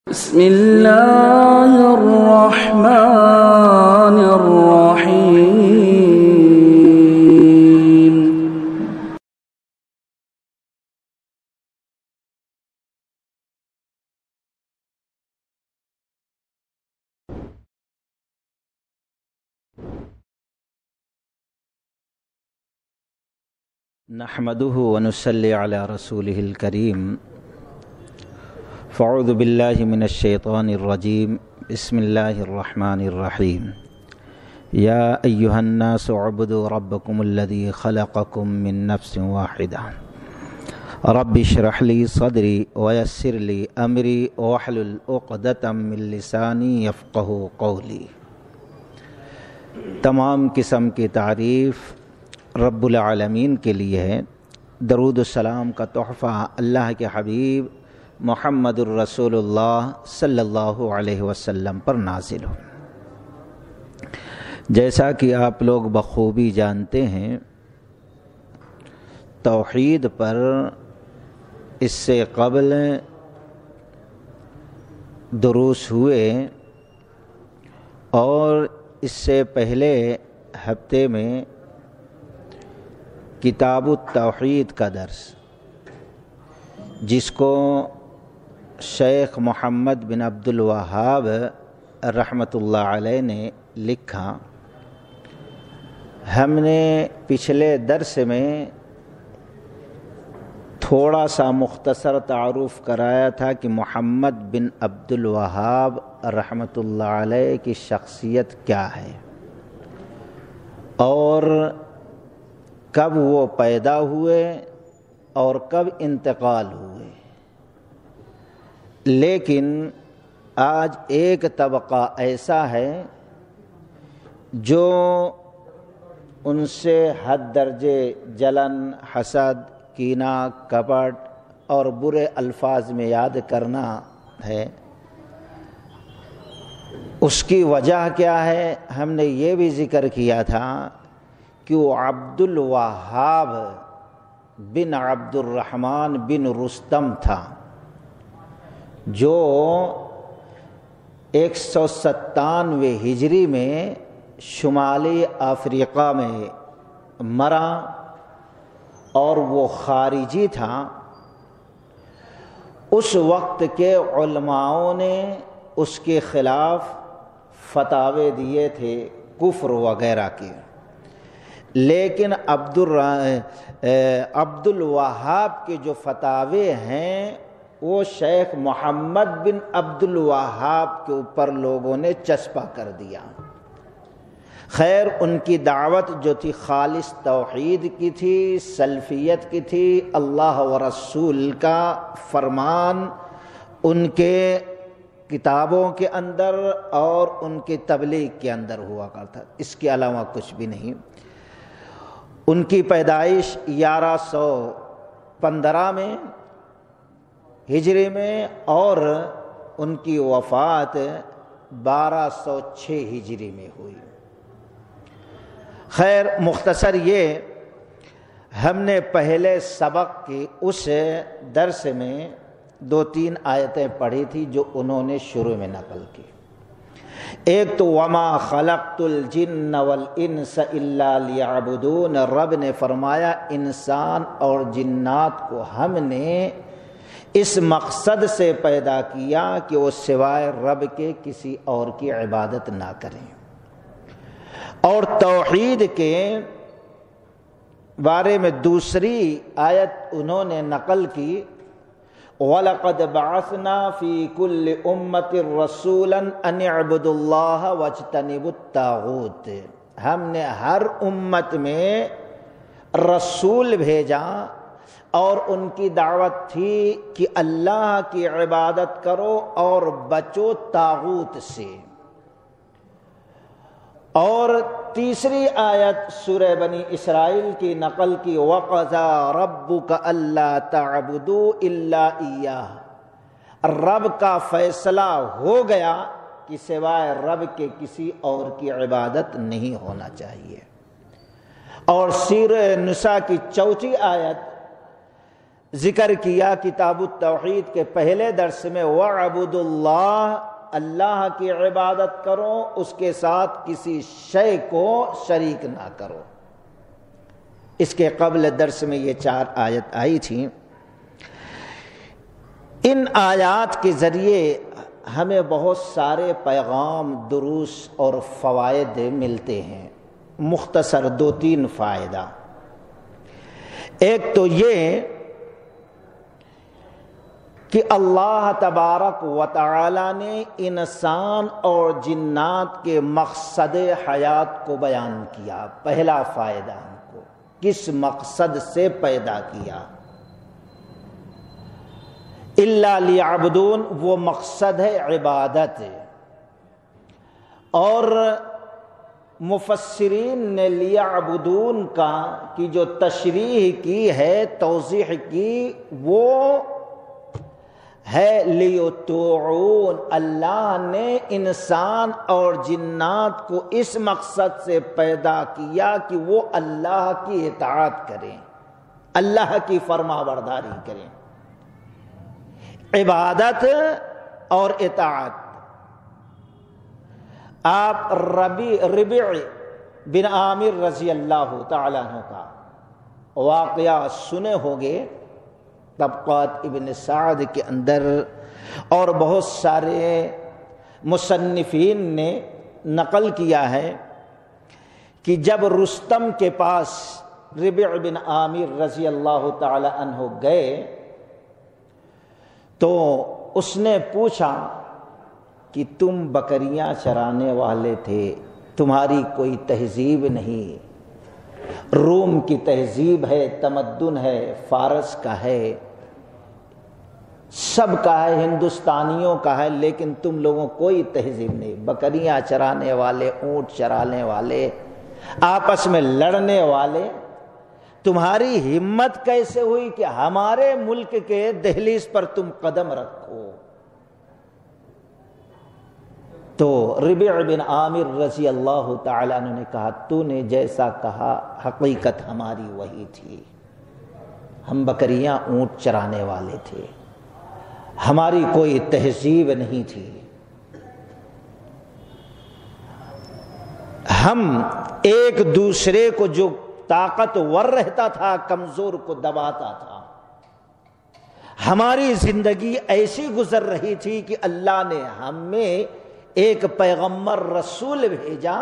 بسم الله الرحمن الرحيم. نحمده ونصلي على رسوله الكريم. فاعوذ بالله من الشيطان الرجيم. بسم الله الرحمن الرحيم. يا أيها الناس اعبدوا ربكم الذي خلقكم من نفس واحدة رب اشرح لي صدري ويسر لي أمري واحلل عقدة من لساني يفقهوا قولي. تمام قسم کی تعریف رب العالمین کے لیے ہے. درود السلام کا تحفہ اللہ کے حبیب محمد الرسول اللہ صلی اللہ علیہ وسلم پر نازل ہو. جیسا کہ آپ لوگ بخوبی جانتے ہیں، توحید پر اس سے قبل دروس ہوئے اور اس سے پہلے ہفتے میں کتاب التوحید کا درس، جس کو شیخ محمد بن عبد الوہاب رحمۃ اللہ علیہ نے لکھا. ہم نے پچھلے درس میں تھوڑا سا مختصر تعارف کرایا تھا کہ محمد بن عبد الوہاب رحمۃ اللہ علیہ کی شخصیت کیا ہے اور کب وہ پیدا ہوئے اور کب انتقال ہوئے. لیکن آج ایک طبقہ ایسا ہے جو ان سے حد درجے جلن، حسد، کینہ، کپٹ اور برے الفاظ میں یاد کرنا ہے. اس کی وجہ کیا ہے؟ ہم نے یہ بھی ذکر کیا تھا کہ وہ عبد الوہاب بن عبد الرحمن بن رستم تھا، جو 197 ہجری میں شمالی افریقہ میں مرا اور وہ خارجی تھا. اس وقت کے علماؤں نے اس کے خلاف فتاوے دیے تھے کفر وغیرہ کے، لیکن عبد الوہاب کے جو فتاوے ہیں وہ شیخ محمد بن عبد الوہاب کے اوپر لوگوں نے چسپا کر دیا. خیر، ان کی دعوت جو تھی خالص توحید کی تھی، سلفیت کی تھی. اللہ و رسول کا فرمان ان کے کتابوں کے اندر اور ان کی تبلیغ کے اندر ہوا کرتا، اس کے علاوہ کچھ بھی نہیں. ان کی پیدائش 1115 میں ہجری میں اور ان کی وفات 1206 ہجری میں ہوئی. خیر، مختصر یہ ہم نے پہلے سبق کی اس درس میں 2-3 آیتیں پڑھی تھی جو انہوں نے شروع میں نقل کی. ایک تو وما خلقت الجن والانس الا لیعبدون، رب نے فرمایا انسان اور جنات کو ہم نے اس مقصد سے پیدا کیا کہ وہ سوائے رب کے کسی اور کی عبادت نہ کریں. اور توحید کے بارے میں دوسری آیت انہوں نے نقل کی وَلَقَدْ بَعَثْنَا فِي كُلِّ أُمَّةٍ رَسُولًا أَنِ اعْبُدُوا اللَّهَ وَاجْتَنِبُوا الطَّاغُوتَ، ہم نے ہر امت میں رسول بھیجا اور ان کی دعوت تھی کہ اللہ کی عبادت کرو اور بچو طاغوت سے. اور تیسری آیت سورہ بنی اسرائیل کی نقل کی وَقَضَى رَبُّكَ أَلَّا تَعْبُدُوا إِلَّا إِيَّاهُ، رب کا فیصلہ ہو گیا کہ سوائے رب کے کسی اور کی عبادت نہیں ہونا چاہیے. اور سورہ نساء کی 4 آیت ذکر کیا کتاب التوحید کے پہلے درس میں، وَاعْبُدُوا اللَّهَ، اللہ کی عبادت کرو، اس کے ساتھ کسی شے کو شریک نہ کرو۔ اس کے قبل درس میں یہ 4 آیت آئی تھیں۔ ان آیات کے ذریعے ہمیں بہت سارے پیغام، دروس اور فوائد ملتے ہیں۔ مختصر 2-3 فائدہ۔ ایک تو یہ کہ اللہ تبارک و تعالی نے انسان اور جنات کے مقصد حیات کو بیان کیا۔ پہلا فائدہ ہم کو کس مقصد سے پیدا کیا؟ الا لیعبدون، وہ مقصد ہے عبادت۔ اور مفسرین نے لیعبدون کا کی جو تشریح کی ہے، توضیح کی، وہ ہے لیطیعون، اللہ نے انسان اور جنات کو اس مقصد سے پیدا کیا کہ وہ اللہ کی اطاعت کریں، اللہ کی فرما برداری کریں۔ عبادت اور اطاعت۔ آپ ربیع بن عامر رضی اللہ تعالیٰ عنہ کا واقعہ سنے ہوگے، طبقات ابن سعد کے اندر، اور بہت سارے مصنفین نے نقل کیا ہے کہ جب رستم کے پاس ربیع بن عامر رضی اللہ تعالی عنہ گئے تو اس نے پوچھا کہ تم بکریاں چرانے والے تھے، تمہاری کوئی تہذیب نہیں، روم کی تہذیب ہے، تمدن ہے، فارس کا ہے، سب کا ہے، ہندوستانیوں کا ہے، لیکن تم لوگوں کوئی تہذیب نہیں، بکریاں چرانے والے، اونٹ چرانے والے، آپس میں لڑنے والے، تمہاری ہمت کیسے ہوئی کہ ہمارے ملک کے دہلیز پر تم قدم رکھو؟ تو ربیع بن عامر رضی اللہ تعالی عنہ نے کہا، تو نے جیسا کہا حقیقت ہماری وہی تھی، ہم بکریاں اونٹ چرانے والے تھے، ہماری کوئی تہذیب نہیں تھی، ہم ایک دوسرے کو جو طاقتور رہتا تھا کمزور کو دباتا تھا، ہماری زندگی ایسی گزر رہی تھی کہ اللہ نے ہمیں ایک پیغمبر رسول بھیجا،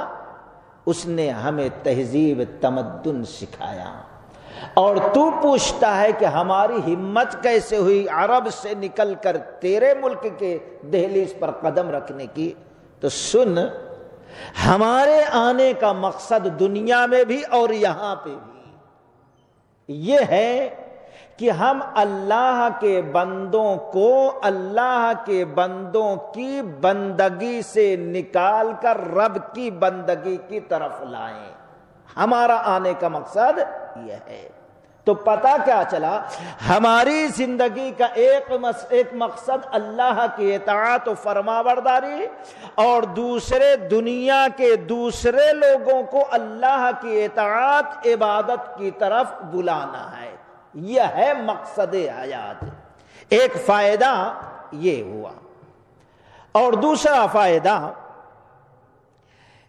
اس نے ہمیں تہذیب تمدن سکھایا، اور تو پوچھتا ہے کہ ہماری ہمت کیسے ہوئی عرب سے نکل کر تیرے ملک کے دہلیز پر قدم رکھنے کی؟ تو سن، ہمارے آنے کا مقصد دنیا میں بھی اور یہاں پہ بھی یہ ہے کہ ہم اللہ کے بندوں کو اللہ کے بندوں کی بندگی سے نکال کر رب کی بندگی کی طرف لائیں۔ ہمارا آنے کا مقصد یہ ہے۔ تو پتہ کیا چلا؟ ہماری زندگی کا ایک مقصد اللہ کی اطاعت و فرمانبرداری، اور دوسرے دنیا کے دوسرے لوگوں کو اللہ کی اطاعت عبادت کی طرف بلانا ہے۔ یہ ہے مقصد حیات۔ ایک فائدہ یہ ہوا، اور دوسرا فائدہ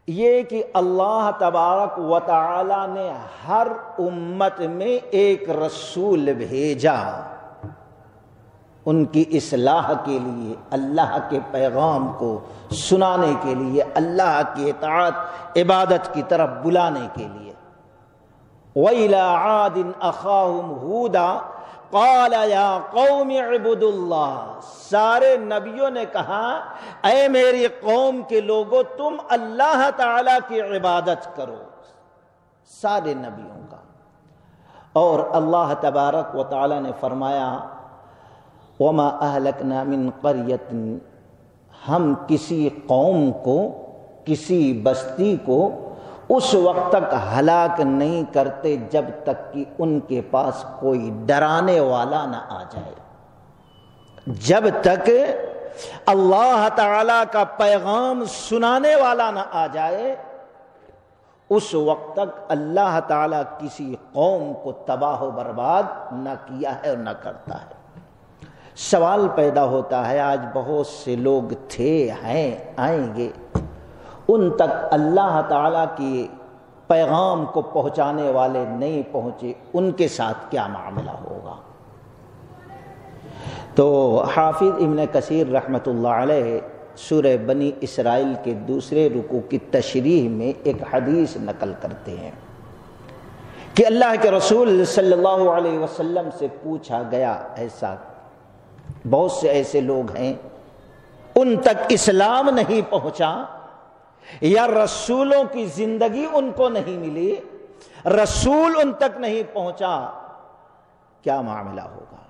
یہ کہ اللہ تبارک و تعالی نے ہر امت میں ایک رسول بھیجا، ان کی اصلاح کے لیے، اللہ کے پیغام کو سنانے کے لیے، اللہ کی اطاعت عبادت کی طرف بلانے کے لیے۔ وَإِلَىٰ عَادٍ أَخَاهُمْ هُودًا قَالَ يَا قَوْمِ اعْبُدُوا اللَّهَ، سارے نبیوں نے کہا اے میری قوم کے لوگوں تم اللہ تعالی کی عبادت کرو، سارے نبیوں کا۔ اور اللہ تبارک و تعالی نے فرمایا وَمَا أَهْلَكْنَا مِنْ قَرْيَةٍ، ہم کسی قوم کو، کسی بستی کو اس وقت تک ہلاک نہیں کرتے جب تک کہ ان کے پاس کوئی ڈرانے والا نہ آ جائے، جب تک اللہ تعالی کا پیغام سنانے والا نہ آ جائے اس وقت تک اللہ تعالیٰ کسی قوم کو تباہ و برباد نہ کیا ہے اور نہ کرتا ہے۔ سوال پیدا ہوتا ہے، آج بہت سے لوگ تھے، ہیں، آئیں گے، ان تک اللہ تعالیٰ کی پیغام کو پہنچانے والے نہیں پہنچے، ان کے ساتھ کیا معاملہ ہوگا؟ تو حافظ ابن کثیر رحمۃ اللہ علیہ سورہ بنی اسرائیل کے دوسرے رکوع کی تشریح میں ایک حدیث نقل کرتے ہیں کہ اللہ کے رسول صلی اللہ علیہ وسلم سے پوچھا گیا، ایسا بہت سے ایسے لوگ ہیں ان تک اسلام نہیں پہنچا یا رسولوں کی زندگی ان کو نہیں ملی، رسول ان تک نہیں پہنچا، کیا معاملہ ہوگا؟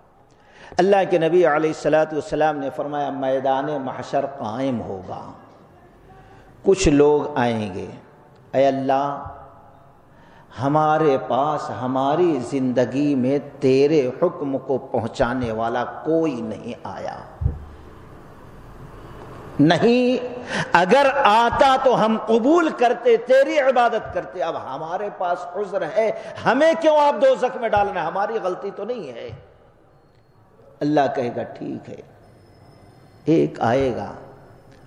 اللہ کے نبی علیہ الصلوۃ والسلام نے فرمایا میدان محشر قائم ہوگا، کچھ لوگ آئیں گے، اے اللہ ہمارے پاس ہماری زندگی میں تیرے حکم کو پہنچانے والا کوئی نہیں آیا، نہیں، اگر آتا تو ہم قبول کرتے، تیری عبادت کرتے، اب ہمارے پاس عذر ہے، ہمیں کیوں آپ دوزخ میں ڈالنا، ہماری غلطی تو نہیں ہے۔ اللہ کہے گا ٹھیک ہے، ایک آئے گا،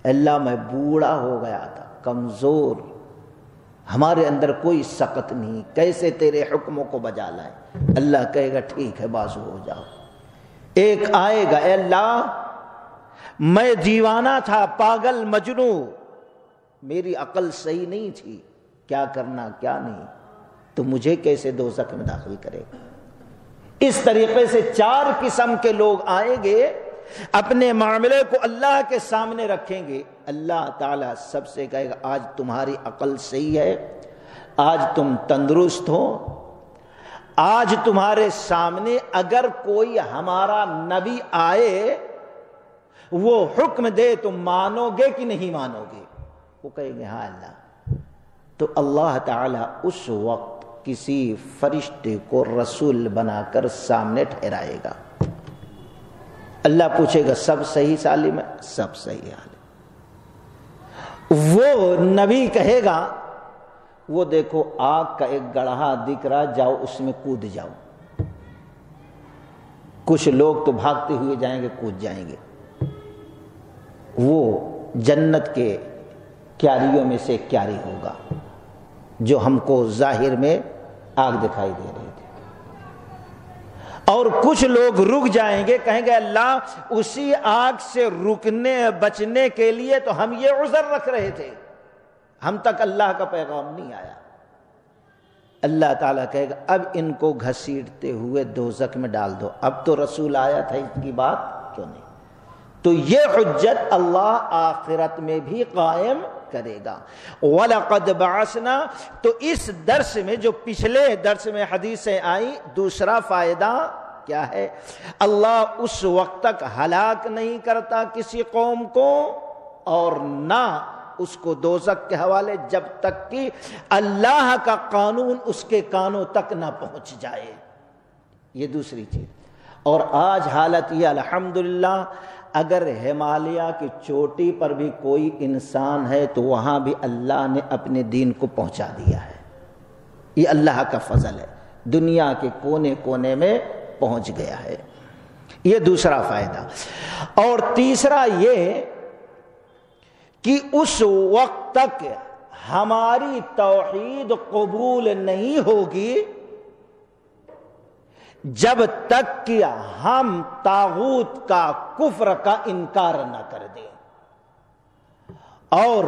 اللہ میں بوڑھا ہو گیا تھا، کمزور، ہمارے اندر کوئی سخت نہیں، کیسے تیرے حکموں کو بجا لائیں؟ اللہ کہے گا ٹھیک ہے، بازو ہو جاؤ۔ ایک آئے گا، اے اللہ میں دیوانہ تھا، پاگل، مجنوں، میری عقل صحیح نہیں تھی، کیا کرنا کیا نہیں، تو مجھے کیسے دوزخ میں داخل کرے گا؟ اس طریقے سے 4 قسم کے لوگ آئیں گے، اپنے معاملے کو اللہ کے سامنے رکھیں گے، اللہ تعالیٰ سب سے کہے گا آج تمہاری عقل صحیح ہے، آج تم تندرست ہو، آج تمہارے سامنے اگر کوئی ہمارا نبی آئے وہ حکم دے تو مانو گے کہ نہیں مانو گے؟ وہ کہیں گے ہاں اللہ۔ تو اللہ تعالیٰ اس وقت کسی فرشتے کو رسول بنا کر سامنے ٹھہرائے گا، اللہ پوچھے گا سب صحیح سالم ہے؟ سب صحیح حال ہے۔ وہ نبی کہے گا وہ دیکھو آگ کا ایک گڑھا دکھ رہا، جاؤ اس میں کود جاؤ۔ کچھ لوگ تو بھاگتے ہوئے جائیں گے، کود جائیں گے، وہ جنت کے کیاریوں میں سے کیاری ہوگا جو ہم کو ظاہر میں آگ دکھائی دے رہے تھے، اور کچھ لوگ رک جائیں گے، کہیں گے اللہ اسی آگ سے رکنے بچنے کے لیے تو ہم یہ عذر رکھ رہے تھے، ہم تک اللہ کا پیغام نہیں آیا۔ اللہ تعالیٰ کہے گا اب ان کو گھسیٹتے ہوئے دوزخ میں ڈال دو، اب تو رسول آیا تھا، اس کی بات کیوں نہیں؟ تو یہ حجت اللہ آخرت میں بھی قائم کرے گا۔ وَلَقَدْ بَعَثْنَا، تو اس درس میں جو پچھلے درس میں حدیثیں آئیں، دوسرا فائدہ کیا ہے؟ اللہ اس وقت تک ہلاک نہیں کرتا کسی قوم کو اور نہ اس کو دوزخ کے حوالے، جب تک کہ اللہ کا قانون اس کے کانوں تک نہ پہنچ جائے۔ یہ دوسری چیز۔ اور آج حالت یہ الحمدللہ، اگر ہمالیہ کی چوٹی پر بھی کوئی انسان ہے تو وہاں بھی اللہ نے اپنے دین کو پہنچا دیا ہے، یہ اللہ کا فضل ہے، دنیا کے کونے کونے میں پہنچ گیا ہے۔ یہ دوسرا فائدہ۔ اور تیسرا یہ کہ اس وقت تک ہماری توحید قبول نہیں ہوگی جب تک کہ ہم طاغوت کا، کفر کا انکار نہ کر دیں، اور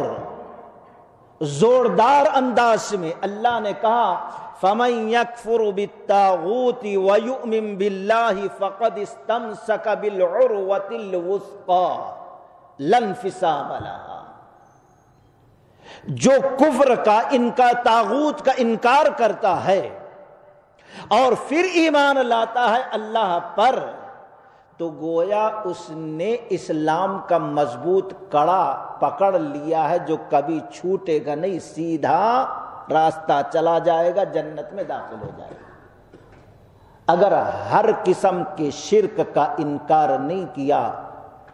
زوردار انداز میں اللہ نے کہا فَمَن يَكْفُرُ بِالطَّاغُوتِ وَيُؤْمِن بِاللَّهِ فَقَدِ اسْتَمْسَكَ بِالْعُرْوَةِ الْوُثْقَىٰ لَا انفصام لَهَا۔ جو کفر کا طاغوت کا انکار کرتا ہے اور پھر ایمان لاتا ہے اللہ پر، تو گویا اس نے اسلام کا مضبوط کڑا پکڑ لیا ہے جو کبھی چھوٹے گا نہیں، سیدھا راستہ چلا جائے گا، جنت میں داخل ہو جائے گا۔ اگر ہر قسم کے شرک کا انکار نہیں کیا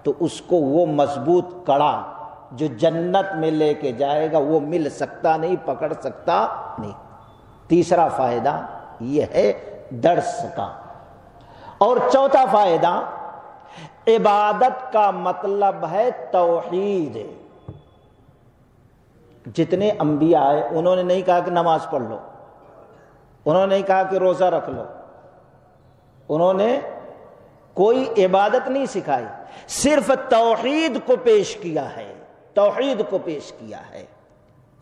تو اس کو وہ مضبوط کڑا جو جنت میں لے کے جائے گا وہ مل سکتا نہیں، پکڑ سکتا نہیں۔ تیسرا فائدہ یہ ہے درس کا۔ اور چوتھا فائدہ، عبادت کا مطلب ہے توحید۔ جتنے انبیاء آئے انہوں نے نہیں کہا کہ نماز پڑھ لو، انہوں نے نہیں کہا کہ روزہ رکھ لو، انہوں نے کوئی عبادت نہیں سکھائی، صرف توحید کو پیش کیا ہے، توحید کو پیش کیا ہے۔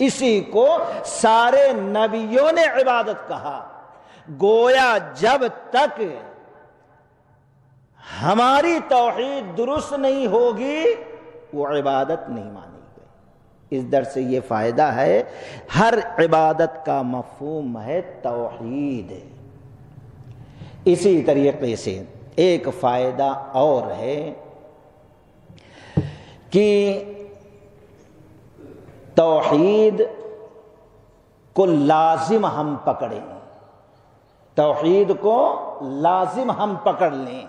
اسی کو سارے نبیوں نے عبادت کہا۔ گویا جب تک ہماری توحید درست نہیں ہوگی وہ عبادت نہیں مانی گئی۔ اس درس سے یہ فائدہ ہے، ہر عبادت کا مفہوم ہے توحید۔ اسی طریقے سے ایک فائدہ اور ہے کہ توحید کو لازم ہم پکڑیں، توحید کو لازم ہم پکڑ لیں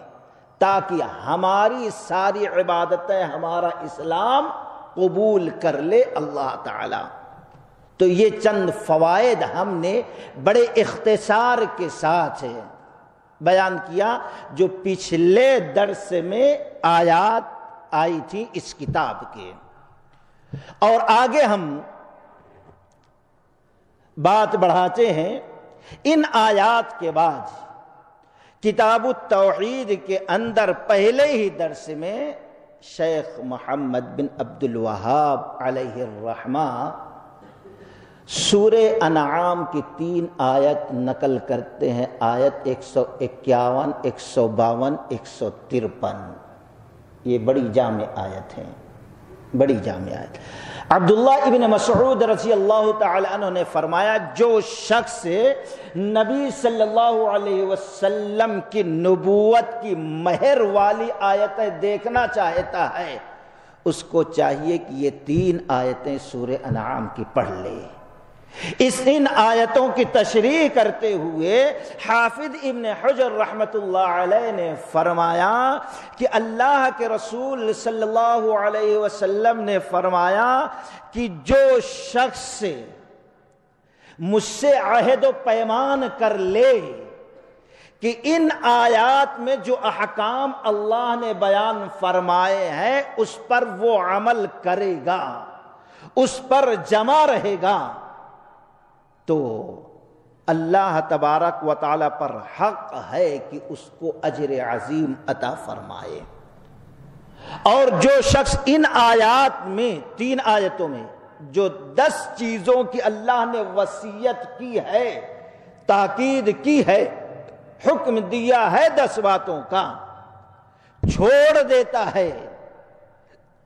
تاکہ ہماری ساری عبادتیں، ہمارا اسلام قبول کر لے اللہ تعالی۔ تو یہ چند فوائد ہم نے بڑے اختصار کے ساتھ بیان کیا جو پچھلے درس میں آیات آئی تھی اس کتاب کے۔ اور آگے ہم بات بڑھاتے ہیں۔ ان آیات کے بعد کتاب التوحید کے اندر پہلے ہی درس میں شیخ محمد بن عبد الوہاب علیہ الرحمہ سورہ انعام کی 3 آیت نقل کرتے ہیں، آیت 151، 152، 153۔ یہ بڑی جامع آیت ہے، بڑی جامع آیت۔ عبداللہ ابن مسعود رضی اللہ تعالی عنہ نے فرمایا، جو شخص نبی صلی اللہ علیہ وسلم کی نبوت کی مہر والی آیتیں دیکھنا چاہتا ہے اس کو چاہیے کہ یہ 3 آیتیں سورہ انعام کی پڑھ لے۔ ان آیتوں کی تشریح کرتے ہوئے حافظ ابن حجر رحمۃ اللہ علیہ نے فرمایا کہ اللہ کے رسول صلی اللہ علیہ وسلم نے فرمایا کہ جو شخص مجھ سے عہد و پیمان کر لے کہ ان آیات میں جو احکام اللہ نے بیان فرمائے ہیں اس پر وہ عمل کرے گا، اس پر جمع رہے گا، تو اللہ تبارک و تعالی پر حق ہے کہ اس کو اجر عظیم عطا فرمائے۔ اور جو شخص ان آیات میں 3 آیتوں میں جو 10 چیزوں کی اللہ نے وصیت کی ہے، تاکید کی ہے، حکم دیا ہے 10 باتوں کا، چھوڑ دیتا ہے،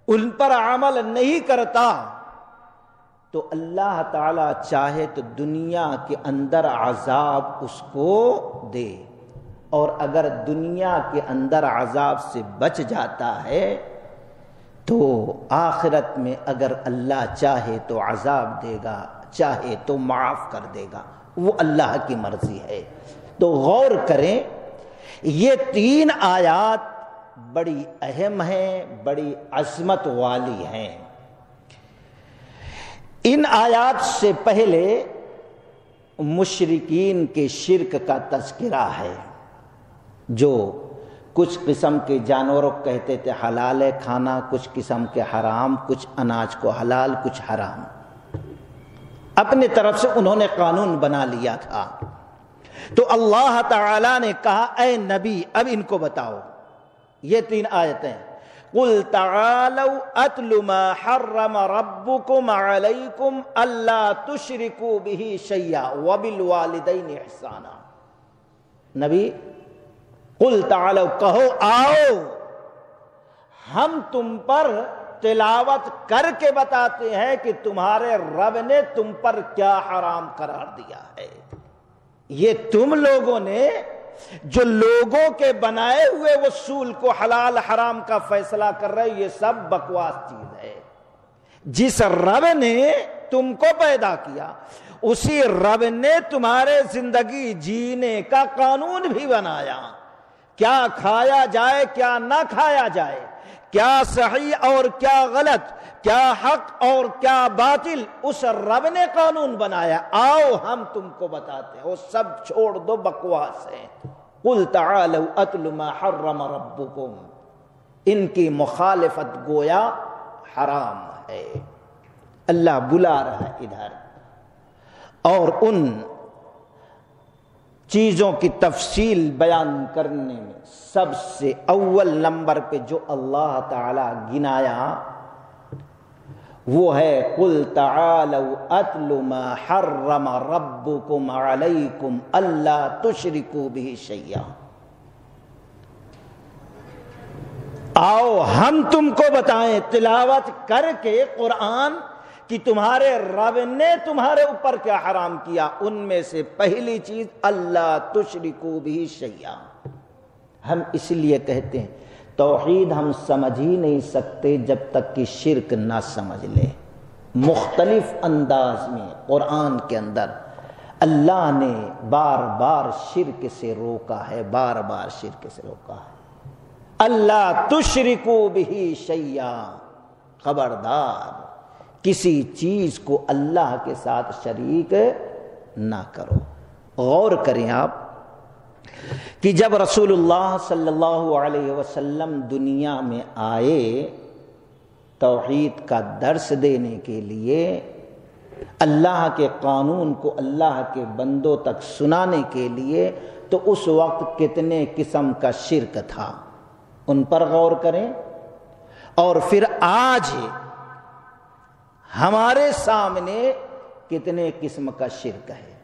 ان پر عمل نہیں کرتا، تو اللہ تعالیٰ چاہے تو دنیا کے اندر عذاب اس کو دے، اور اگر دنیا کے اندر عذاب سے بچ جاتا ہے تو آخرت میں اگر اللہ چاہے تو عذاب دے گا، چاہے تو معاف کر دے گا، وہ اللہ کی مرضی ہے۔ تو غور کریں، یہ 3 آیات بڑی اہم ہیں، بڑی عظمت والی ہیں۔ ان آیات سے پہلے مشرکین کے شرک کا تذکرہ ہے، جو کچھ قسم کے جانوروں کہتے تھے حلال ہے کھانا، کچھ قسم کے حرام، کچھ اناج کو حلال کچھ حرام، اپنے طرف سے انہوں نے قانون بنا لیا تھا۔ تو اللہ تعالی نے کہا اے نبی اب ان کو بتاؤ، یہ 3 آیتیں، قُلْ تَعَالَوْا أَتْلُ مَا حَرَّمَ رَبُّكُمْ عَلَيْكُمْ أَلَّا تُشْرِكُوا بِهِ شَيْئًا وَبِالْوَالِدَيْنِ إِحْسَانًا۔ نبی قُلْ تَعَالَوْا کہو آؤ، ہم تم پر تلاوت کر کے بتاتے ہیں کہ تمہارے رب نے تم پر کیا حرام قرار دیا ہے۔ یہ تم لوگوں نے جو لوگوں کے بنائے ہوئے اصول کو حلال حرام کا فیصلہ کر رہے، یہ سب بکواس چیز ہے۔ جس رب نے تم کو پیدا کیا اسی رب نے تمہارے زندگی جینے کا قانون بھی بنایا، کیا کھایا جائے کیا نہ کھایا جائے، کیا صحیح اور کیا غلط، کیا حق اور کیا باطل، اس رب نے قانون بنایا، آؤ ہم تم کو بتاتے ہیں۔ وہ سب چھوڑ دو، بکواس ہے۔ قل تعالوا اتل ما حرم ربکم، ان کی مخالفت گویا حرام ہے۔ اللہ بلا رہا ہے ادھر، اور ان چیزوں کی تفصیل بیان کرنے میں سب سے اول نمبر پہ جو اللہ تعالی گنایا وہ ہے قل تعالوا اتل ما حرم ربکم علیکم الا تشرکوا بہ شیئا۔ آؤ ہم تم کو بتائیں تلاوت کر کے قرآن کہ تمہارے رب نے تمہارے اوپر کیا حرام کیا۔ ان میں سے پہلی چیز اللہ تشرکوا بہ شیئا۔ ہم اس لیے کہتے ہیں توحید ہم سمجھ ہی نہیں سکتے جب تک کہ شرک نہ سمجھ لے۔ مختلف انداز میں قرآن کے اندر اللہ نے بار بار شرک سے روکا ہے، بار بار شرک سے روکا ہے۔ اللہ تشرکوا بہ شیئا، خبردار کسی چیز کو اللہ کے ساتھ شریک نہ کرو۔ غور کریں آپ کہ جب رسول اللہ صلی اللہ علیہ وسلم دنیا میں آئے توحید کا درس دینے کے لیے، اللہ کے قانون کو اللہ کے بندوں تک سنانے کے لیے، تو اس وقت کتنے قسم کا شرک تھا، ان پر غور کریں۔ اور پھر آج ہمارے سامنے کتنے قسم کا شرک ہے۔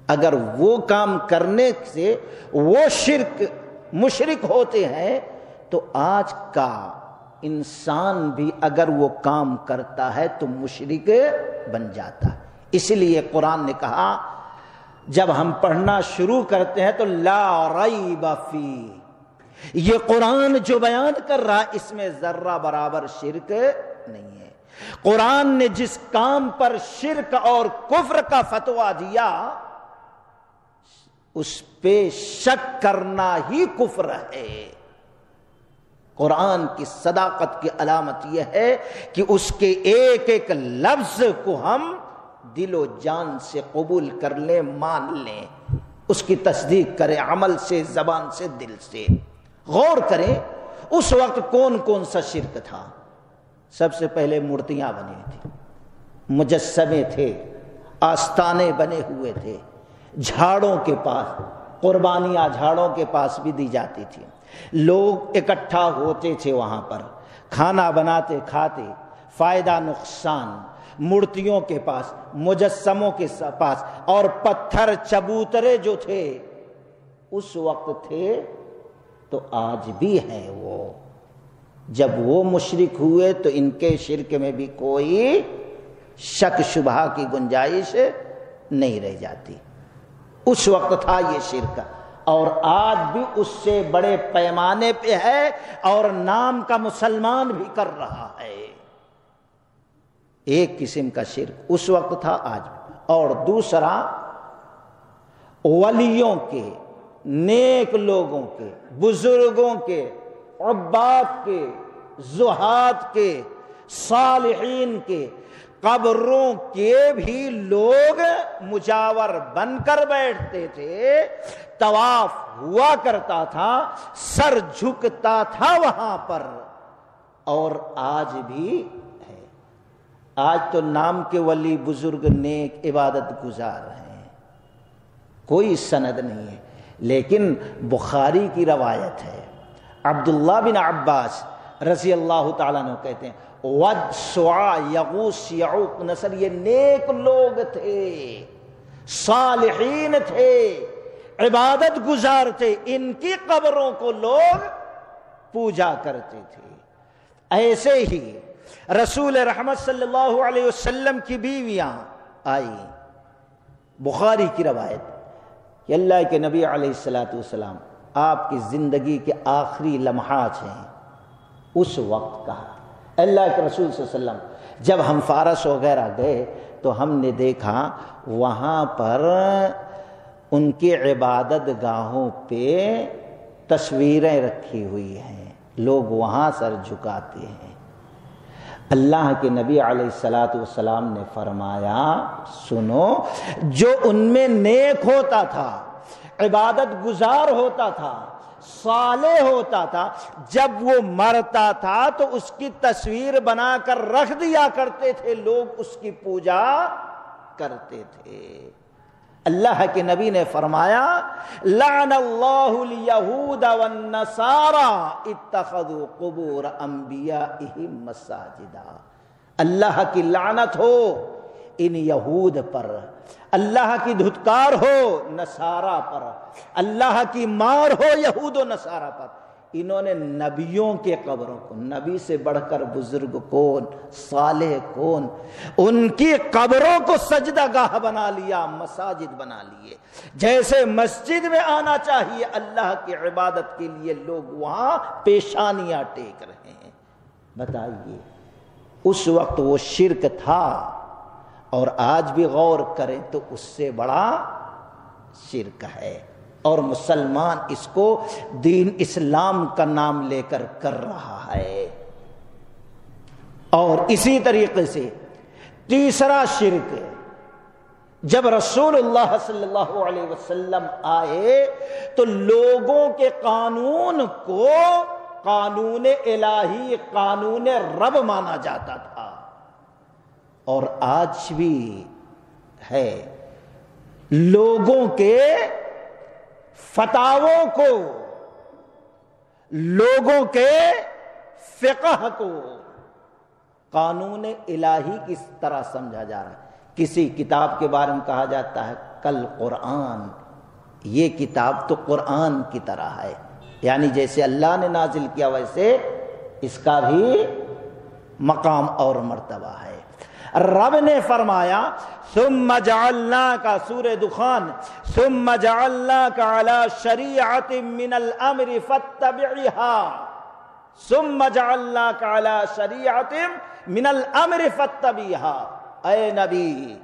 اگر وہ کام کرنے سے وہ شرک مشرک ہوتے ہیں تو آج کا انسان بھی اگر وہ کام کرتا ہے تو مشرک بن جاتا ہے۔ اس لیے قرآن نے کہا جب ہم پڑھنا شروع کرتے ہیں تو لا ریب فی، یہ قرآن جو بیان کر رہا ہے اس میں ذرہ برابر شرک نہیں ہے۔ قرآن نے جس کام پر شرک اور کفر کا فتویٰ دیا اس پہ شک کرنا ہی کفر ہے۔ قرآن کی صداقت کی علامت یہ ہے کہ اس کے ایک ایک لفظ کو ہم دل و جان سے قبول کر لیں، مان لیں، اس کی تصدیق کریں عمل سے، زبان سے، دل سے۔ غور کریں اس وقت کون کون سا شرک تھا۔ سب سے پہلے مورتیاں بنی تھیں، مجسمے تھے، آستانے بنے ہوئے تھے، جھاڑوں کے پاس قربانیاں جھاڑوں کے پاس بھی دی جاتی تھی، لوگ اکٹھا ہوتے تھے وہاں پر، کھانا بناتے کھاتے، فائدہ نقصان مورتیوں کے پاس، مجسموں کے پاس، اور پتھر چبوترے جو تھے اس وقت تھے تو آج بھی ہیں وہ۔ جب وہ مشرک ہوئے تو ان کے شرک میں بھی کوئی شک شبہ کی گنجائش نہیں رہ جاتی۔ اس وقت تھا یہ شرک، اور آج بھی اس سے بڑے پیمانے پہ ہے، اور نام کا مسلمان بھی کر رہا ہے۔ ایک قسم کا شرک اس وقت تھا، آج بھی۔ اور دوسرا ولیوں کے، نیک لوگوں کے، بزرگوں کے، عباد کے، زہاد کے، صالحین کے، قبروں کے بھی لوگ مجاور بن کر بیٹھتے تھے، طواف ہوا کرتا تھا، سر جھکتا تھا وہاں پر، اور آج بھی ہے۔ آج تو نام کے ولی بزرگ نیک عبادت گزار ہیں، کوئی سند نہیں ہے، لیکن بخاری کی روایت ہے، عبداللہ بن عباس رضی اللہ تعالیٰ عنہ کہتے ہیں ود سعا یغوث یعوق نصر، یہ نیک لوگ تھے، صالحین تھے، عبادت گزار تھے، ان کی قبروں کو لوگ پوجا کرتے تھے۔ ایسے ہی رسول رحمت صلی اللہ علیہ وسلم کی بیویاں آئی، بخاری کی روایت کہ اللہ کے نبی علیہ السلام آپ کی زندگی کے آخری لمحات ہیں، اس وقت کہا اللہ کے رسول صلی اللہ علیہ وسلم جب ہم فارس وغیرہ گئے تو ہم نے دیکھا وہاں پر ان کی عبادت گاہوں پہ تصویریں رکھی ہوئی ہیں، لوگ وہاں سر جھکاتے ہیں۔ اللہ کے نبی علیہ الصلوۃ والسلام نے فرمایا سنو، جو ان میں نیک ہوتا تھا، عبادت گزار ہوتا تھا، صالح ہوتا تھا، جب وہ مرتا تھا تو اس کی تصویر بنا کر رکھ دیا کرتے تھے، لوگ اس کی پوجا کرتے تھے۔ اللہ کے نبی نے فرمایا لعن اللہ الیہود والنصارى اتخذوا قبور انبیائہم مساجدا، اللہ کی لعنت ہو ان یہود پر، اللہ کی دھتکار ہو نصارہ پر، اللہ کی مار ہو یہود و نصارہ پر۔ انہوں نے نبیوں کے قبروں کو، نبی سے بڑھ کر بزرگ کون، صالح کون، ان کی قبروں کو سجدہ گاہ بنا لیا، مساجد بنا لیے۔ جیسے مسجد میں آنا چاہیے اللہ کی عبادت کے لیے، لوگ وہاں پیشانیاں ٹیک رہے ہیں۔ بتائیے اس وقت وہ شرک تھا، اور آج بھی غور کریں تو اس سے بڑا شرک ہے، اور مسلمان اس کو دین اسلام کا نام لے کر کر رہا ہے۔ اور اسی طریقے سے تیسرا شرک، جب رسول اللہ صلی اللہ علیہ وسلم آئے تو لوگوں کے قانون کو قانون الہی، قانون رب مانا جاتا تھا، اور آج بھی ہے۔ لوگوں کے فتاووں کو، لوگوں کے فقہ کو قانون الہی کس طرح سمجھا جا رہا ہے۔ کسی کتاب کے بارے میں کہا جاتا ہے کل قرآن، یہ کتاب تو قرآن کی طرح ہے، یعنی جیسے اللہ نے نازل کیا ویسے اس کا بھی مقام اور مرتبہ ہے۔ رب نے فرمایا ثم جعلناک، سورہ دخان، ثم جعلناک علی شریعۃ من الامر فاتبعها، ثم جعلناک علی شریعۃ من الامر فاتبعها۔ اے نبی،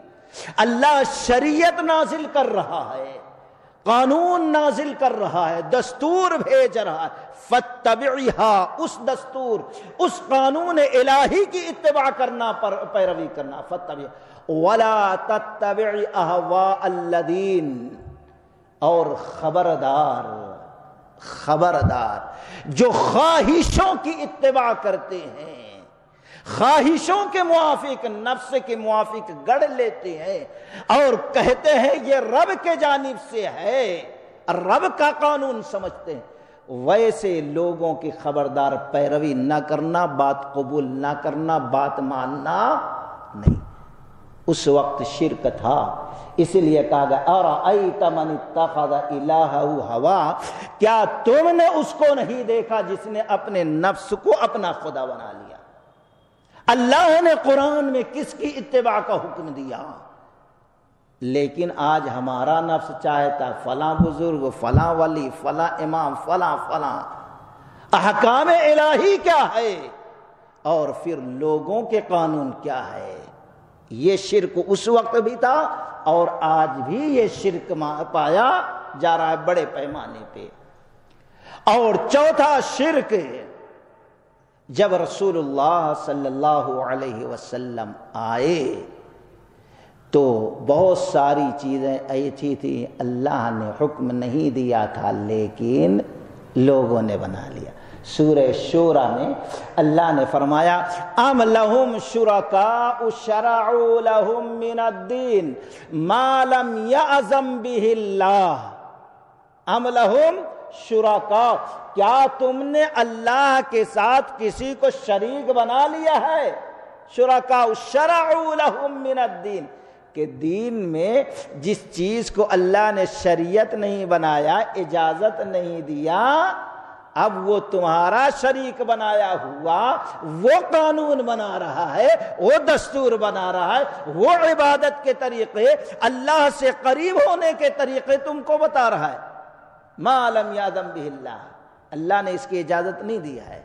اللہ شریعت نازل کر رہا ہے، قانون نازل کر رہا ہے، دستور بھیج رہا ہے، فاتبعها، اس دستور، اس قانون الہی کی اتباع کرنا، پیروی کرنا، فاتبع ولا تتبع اهواء الذین، اور خبردار جو خواہشوں کی اتباع کرتے ہیں، خواہشوں کے موافق، نفس کے موافق گڑھ لیتے ہیں اور کہتے ہیں یہ رب کے جانب سے ہے، رب کا قانون سمجھتے ہیں، ویسے لوگوں کی خبردار پیروی نہ کرنا، بات قبول نہ کرنا، بات ماننا نہیں۔ اس وقت شرک تھا، اس لیے کہا گیا ارأیت من اتخذ الہہ ہوا، کیا تم نے اس کو نہیں دیکھا جس نے اپنے نفس کو اپنا خدا بنا لیا۔ اللہ نے قرآن میں کس کی اتباع کا حکم دیا؟ لیکن آج ہمارا نفس چاہتا فلاں بزرگ، فلاں ولی، فلاں امام، فلاں فلاں۔ احکام الہی کیا ہے اور پھر لوگوں کے قانون کیا ہے؟ یہ شرک اس وقت بھی تھا اور آج بھی یہ شرک پایا جا رہا ہے بڑے پیمانے پہ۔ اور چوتھا شرک، جب رسول اللہ صلی اللہ علیہ وسلم آئے تو بہت ساری چیزیں ایسی تھی اللہ نے حکم نہیں دیا تھا لیکن لوگوں نے بنا لیا۔ سورہ شورى میں اللہ نے فرمایا ام لہم شرکاء شرعوا لہم من الدین ما لم یأذن بہ اللہ، ام لہم شرکاء، کیا تم نے اللہ کے ساتھ کسی کو شریک بنا لیا ہے؟ شرکاء شرعوا لہم من الدین، کہ دین میں جس چیز کو اللہ نے شریعت نہیں بنایا، اجازت نہیں دیا، اب وہ تمہارا شریک بنایا ہوا وہ قانون بنا رہا ہے، وہ دستور بنا رہا ہے، وہ عبادت کے طریقے، اللہ سے قریب ہونے کے طریقے تم کو بتا رہا ہے۔ ما لم یأذن بہ اللہ، اللہ نے اس کی اجازت نہیں دیا ہے۔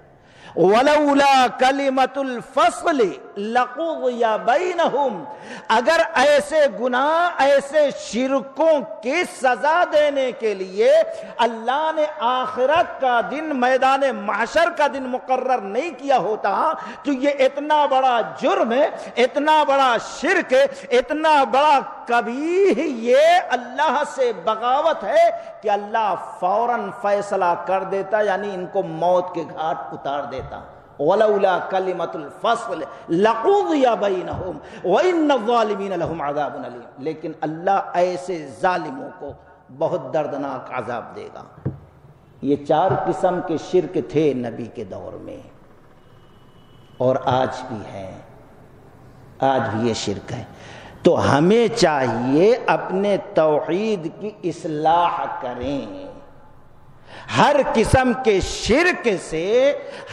ولولا کلمۃ الفصل لقضی بینہم، اگر ایسے گناہ، ایسے شرکوں کی سزا دینے کے لیے اللہ نے آخرت کا دن، میدان محشر کا دن مقرر نہیں کیا ہوتا تو یہ اتنا بڑا جرم ہے، اتنا بڑا شرک ہے، اتنا بڑا کبیح، یہ اللہ سے بغاوت ہے کہ اللہ فوراً فیصلہ کر دیتا، یعنی ان کو موت کے گھاٹ اتار دیتا۔ ولولا کلمۃ الفصل لقضی بینہم وان الظالمین لهم عذاب علیم، لیکن اللہ ایسے ظالموں کو بہت دردناک عذاب دے گا۔ یہ 4 قسم کے شرک تھے نبی کے دور میں، اور آج بھی ہیں، آج بھی یہ شرک ہے۔ تو ہمیں چاہیے اپنے توحید کی اصلاح کریں، ہر قسم کے شرک سے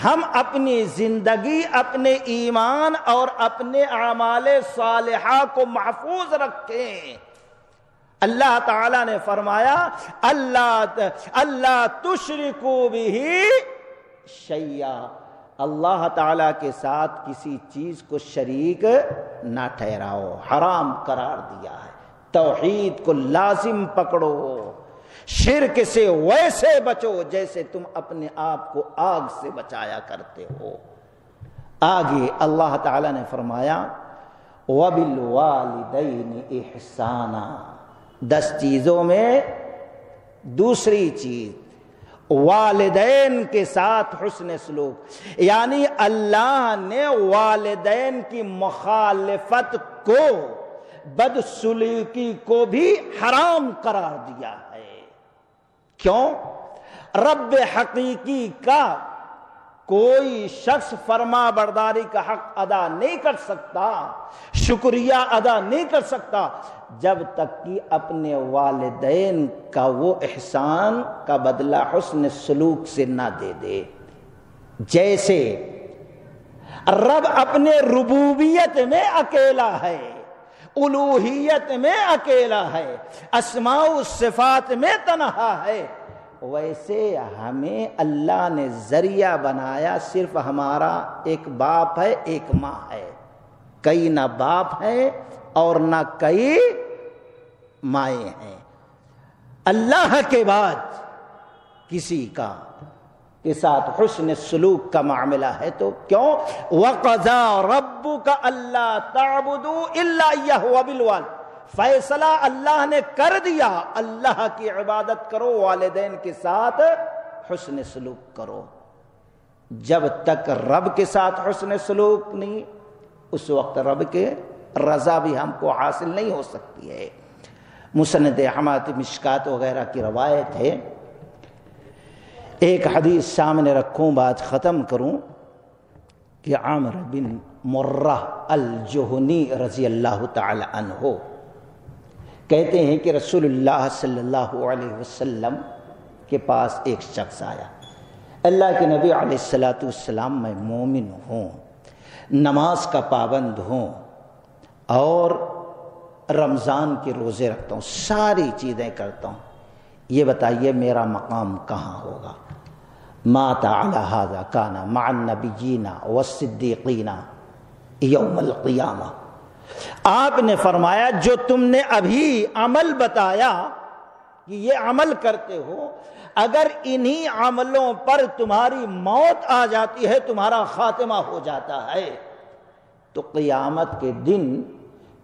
ہم اپنی زندگی، اپنے ایمان اور اپنے اعمال صالحہ کو محفوظ رکھیں۔ اللہ تعالیٰ نے فرمایا اللہ تشرکوا بہ شیئا، اللہ تعالیٰ کے ساتھ کسی چیز کو شریک نہ ٹھہراؤ، حرام قرار دیا ہے۔ توحید کو لازم پکڑو، شرک سے ویسے بچو جیسے تم اپنے آپ کو آگ سے بچایا کرتے ہو۔ آگے اللہ تعالیٰ نے فرمایا وَبِالْوَالِدَيْنِ إِحْسَانًا، 10 چیزوں میں دوسری چیز والدین کے ساتھ حسن سلوک، یعنی اللہ نے والدین کی مخالفت کو، بدسلوکی کو بھی حرام قرار دیا ہے۔ کیوں؟ رب حقیقی کا کوئی شخص فرما برداری کا حق ادا نہیں کر سکتا، شکریہ ادا نہیں کر سکتا جب تک کہ اپنے والدین کا وہ احسان کا بدلہ حسن سلوک سے نہ دے دے۔ جیسے رب اپنے ربوبیت میں اکیلا ہے، الوہیت میں اکیلا ہے، اسماء و صفات میں تنہا ہے، ویسے ہمیں اللہ نے ذریعہ بنایا، صرف ہمارا ایک باپ ہے، ایک ماں ہے، کئی نہ باپ ہے اور نہ کئی مائیں ہیں۔ اللہ کے بعد کسی کا کے ساتھ حسن سلوک کا معاملہ ہے تو کیوں؟ وَقَضَىٰ رَبُّكَ أَلَّا تَعْبُدُوا إِلَّا إِيَّاهُ وَبِالْوَالِدَيْنِ، فیصلہ اللہ نے کر دیا، اللہ کی عبادت کرو، والدین کے ساتھ حسن سلوک کرو۔ جب تک رب کے ساتھ حسن سلوک نہیں، اس وقت رب کے رضا بھی ہم کو حاصل نہیں ہو سکتی ہے۔ مسند احمد، مشکات وغیرہ کی روایت ہے، ایک حدیث سامنے رکھوں، بات ختم کروں، کہ عامر بن مرہ الجہنی رضی اللہ تعالی عنہ کہتے ہیں کہ رسول اللہ صلی اللہ علیہ وسلم کے پاس ایک شخص آیا، اللہ کے نبی علیہ السلام، میں مومن ہوں، نماز کا پابند ہوں اور رمضان کے روزے رکھتا ہوں، ساری چیزیں کرتا ہوں، یہ بتائیے میرا مقام کہاں ہوگا؟ مات علی ھذا کان مع النبیین والصدیقین یوم القیامہ۔ آپ نے فرمایا جو تم نے ابھی عمل بتایا کہ یہ عمل کرتے ہو، اگر انہی عملوں پر تمہاری موت آ جاتی ہے، تمہارا خاتمہ ہو جاتا ہے، تو قیامت کے دن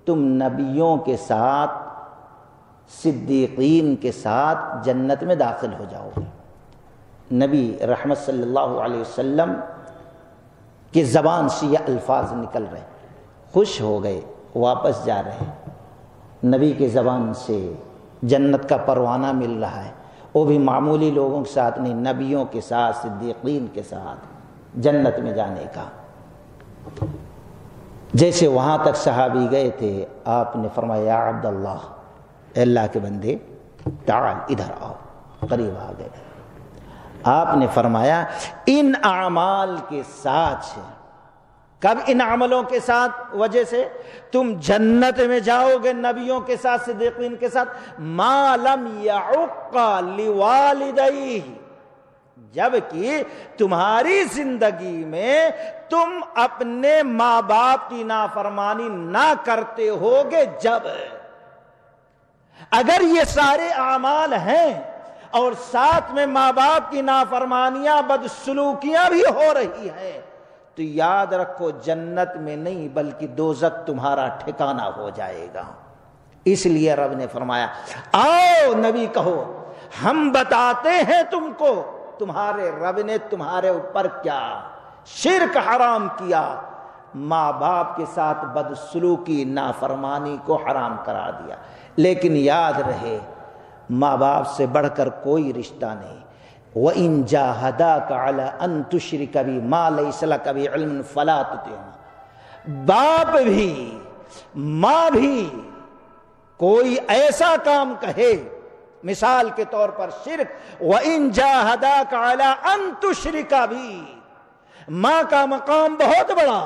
تم نبیوں کے ساتھ، صدیقین کے ساتھ جنت میں داخل ہو جاؤ گے۔ نبی رحمت صلی اللہ علیہ وسلم کی زبان سے یہ الفاظ نکل رہے، خوش ہو گئے، واپس جا رہے ہیں، نبی کی زبان سے جنت کا پروانہ مل رہا ہے، وہ بھی معمولی لوگوں کے ساتھ نہیں، نبیوں کے ساتھ، صدیقین کے ساتھ جنت میں جانے کا۔ جیسے وہاں تک صحابی گئے تھے، آپ نے فرمایا یا عبداللہ، اے اللہ کے بندے، تعال ادھر آؤ، قریب آ گئے۔ آپ نے فرمایا ان اعمال کے ساتھ ہے، کب ان عملوں کے ساتھ؟ وجہ سے تم جنت میں جاؤ گے نبیوں کے ساتھ، صدیقین کے ساتھ، ما لم یعق لوالدیہ، جبکہ تمہاری زندگی میں تم اپنے ماں باپ کی نافرمانی نہ کرتے ہوگے جب اگر یہ سارے اعمال ہیں اور ساتھ میں ماں باپ کی نافرمانیاں بدسلوکیاں بھی ہو رہی ہیں تو یاد رکھو جنت میں نہیں بلکہ دوزخ تمہارا ٹھکانہ ہو جائے گا۔ اس لیے رب نے فرمایا آؤ نبی کہو ہم بتاتے ہیں تم کو تمہارے رب نے تمہارے اوپر کیا شرک حرام کیا، ماں باپ کے ساتھ بدسلوکی نافرمانی کو حرام کرا دیا۔ لیکن یاد رہے ماں باپ سے بڑھ کر کوئی رشتہ نہیں۔ وَإِن جَاهَدَاكَ عَلَىٰ أَن تُشْرِكَ بِي مَا لَيْسَ لَكَ بِهِ عِلْمٌ فَلَا تُطِعْهُمَا، باپ بھی ماں بھی کوئی ایسا کام کہے، مثال کے طور پر شرک، وَإِن جَاهَدَاكَ عَلَىٰ أَن تُشْرِكَ بِي، ماں کا مقام بہت بڑا،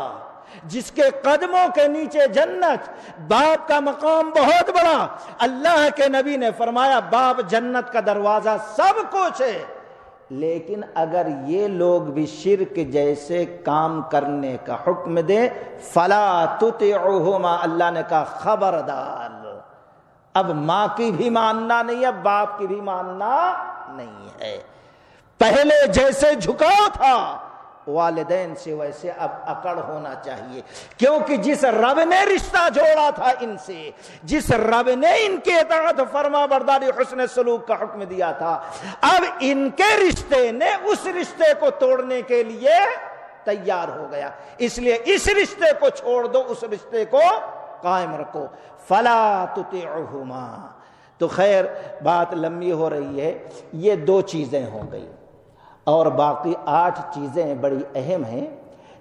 جس کے قدموں کے نیچے جنت، باپ کا مقام بہت بڑا۔ اللہ کے نبی نے فرمایا باپ جنت کا دروازہ سب کچھ ہے، لیکن اگر یہ لوگ بھی شرک جیسے کام کرنے کا حکم دیں فلا تطعهما، اللہ نے کہا خبردار، اب ماں کی بھی ماننا نہیں ہے، باپ کی بھی ماننا نہیں ہے۔ پہلے جیسے جھکاؤ تھا والدین سے ویسے اب اکڑ ہونا چاہیے، کیونکہ جس رب نے رشتہ جوڑا تھا ان سے، جس رب نے ان کے اطاعت فرما برداری حسن سلوک کا حکم دیا تھا، اب ان کے رشتے نے اس رشتے کو توڑنے کے لیے تیار ہو گیا، اس لیے اس رشتے کو چھوڑ دو، اس رشتے کو قائم رکھو۔ فلا تطعهما، تو خیر بات لمبی ہو رہی ہے، یہ 2 چیزیں ہو گئی اور باقی 8 چیزیں بڑی اہم ہیں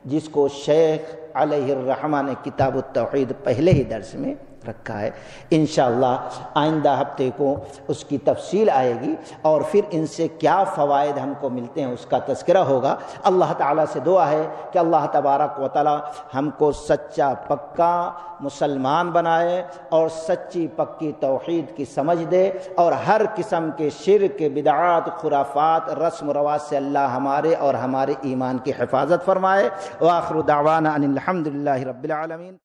جس کو شیخ علیہ الرحمہ نے کتاب التوحید پہلے ہی درس میں رکھا ہے۔ انشاءاللہ آئندہ ہفتے کو اس کی تفصیل آئے گی اور پھر ان سے کیا فوائد ہم کو ملتے ہیں اس کا تذکرہ ہوگا۔ اللہ تعالیٰ سے دعا ہے کہ اللہ تبارک و تعالیٰ ہم کو سچا پکا مسلمان بنائے اور سچی پکی توحید کی سمجھ دے، اور ہر قسم کے شرک، بدعات، خرافات، رسم و رواج سے اللہ ہمارے اور ہمارے ایمان کی حفاظت فرمائے۔ وآخر دعوانا ان الحمد للہ رب العالمین۔